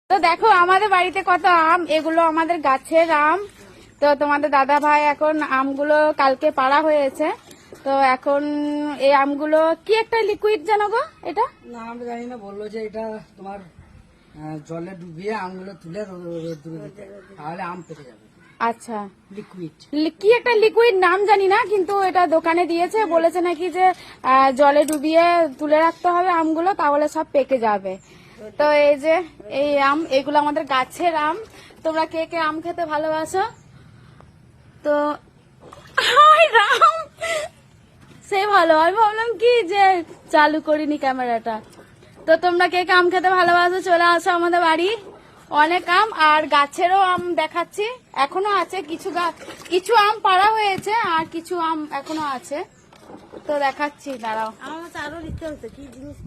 তো দেখো আমাদের বাড়িতে কত আম, এগুলো আমাদের গাছের আম। তো তোমাদের দাদা ভাই এখন আমগুলো কালকে পাড়া হয়েছে, তো এখন এই আমগুলো কি একটা লিকুইড জানো গো এটা? না আমরা জানি না, বললো যে এটা তোমার জলে ডুবিয়ে আমগুলো তুলে রোদ্দুরে দিতে, তাহলে আম পেকে যাবে। আচ্ছা, লিকুইড কি একটা লিকুইড নাম জানি না, কিন্তু এটা দোকানে দিয়েছে, বলেছে নাকি যে জলে ডুবিয়ে তুলে রাখতে হবে আমগুলো, তাহলে সব পেকে যাবে। তো এই যে এই আম, এগুলো আমাদের গাছের আম। তোমরা কে কে আম খেতে ভালোবাসো? তো হাই রাম, সে ভালো। আমি ভাবলাম কি যে চালু করিনি ক্যামেরাটা। তো তোমরা কে কে আম খেতে ভালোবাসো চলে আসো আমাদের বাড়ি। অনেক আম, আর গাছেরও আম দেখাচ্ছি, এখনো আছে কিছু আম পাড়া হয়েছে, আর কিছু আম এখনো আছে। তো দেখাচ্ছি, দাঁড়াও আমার আরো নিতে হতো কি জিনিস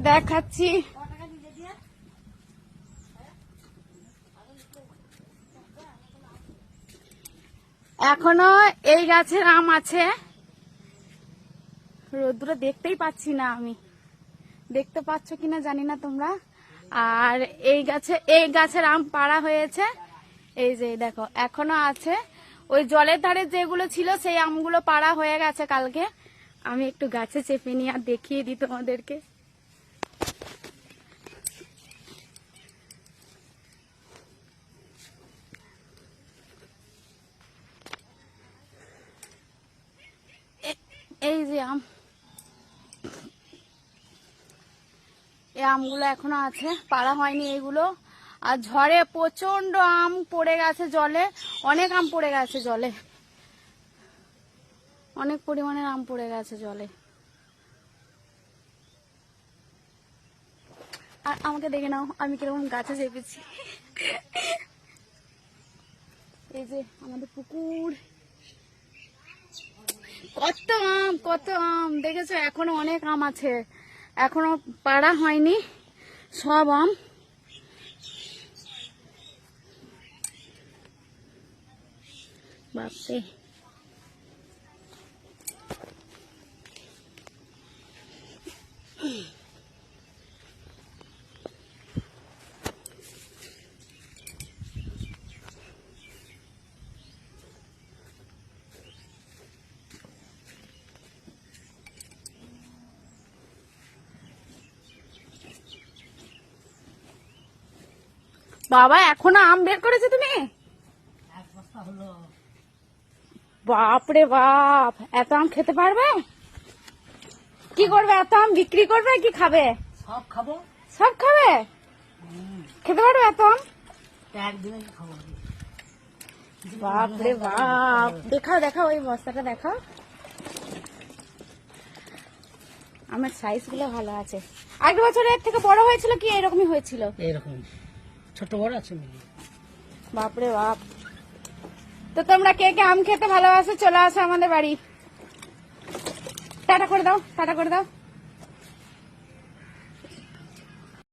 দেখাচ্ছি। এখনো এই গাছের আম আছে, রোদ্দুরে দেখতেই পাচ্ছি না আমি, দেখতে পাচ্ছ কিনা জানি না তোমরা। আর এই গাছের আম পাড়া হয়েছে, এই যে দেখো এখনো আছে। ওই জলের ধারে যেগুলো ছিল সেই আমগুলো পাড়া হয়ে গেছে কালকে। আমি একটু গাছে চেপে নিয়ে আর দেখিয়ে দিই তোমাদেরকে। এই যে আম, এই আমগুলো এখনো আছে, পাড়া হয়নি এগুলো। আর ঝড়ে প্রচন্ড আম পড়ে গেছে জলে, অনেক আম পড়ে গেছে জলে, অনেক পরিমাণের আম পড়ে গেছে জলে। আর আমাকে দেখে নাও আমি কিরকম গাছে চেপেছি। এই যে আমাদের পুকুর, কত আম কত আম দেখেছো, এখনো অনেক আম আছে, এখনো পাড়া হয়নি সব আম। বাপরে, বাবা এখনো আম বের করেছো তুমি? বাপরে বাপ, এত আম খেতে পারবে? কি করবে এত আম, বিক্রি করবে কি খাবে? সব খাবো। সব খাবে? খেতে পারবে এত আম? একদিনে খাবো। বাপরে বাপ, দেখাও দেখাও ওই বস্তাটা দেখাও। আমার সাইজ গুলো ভালো আছে। আগের বছরের থেকে বড় হয়েছিল কি এরকমই হয়েছিল? এরকম ছোট বড় আছে। বাপরে বাপ। তো তোমরা কে কে আম খেতে ভালোবাসো চলে আসো আমাদের বাড়ি। টাটা করে দাও, টাটা করে দাও।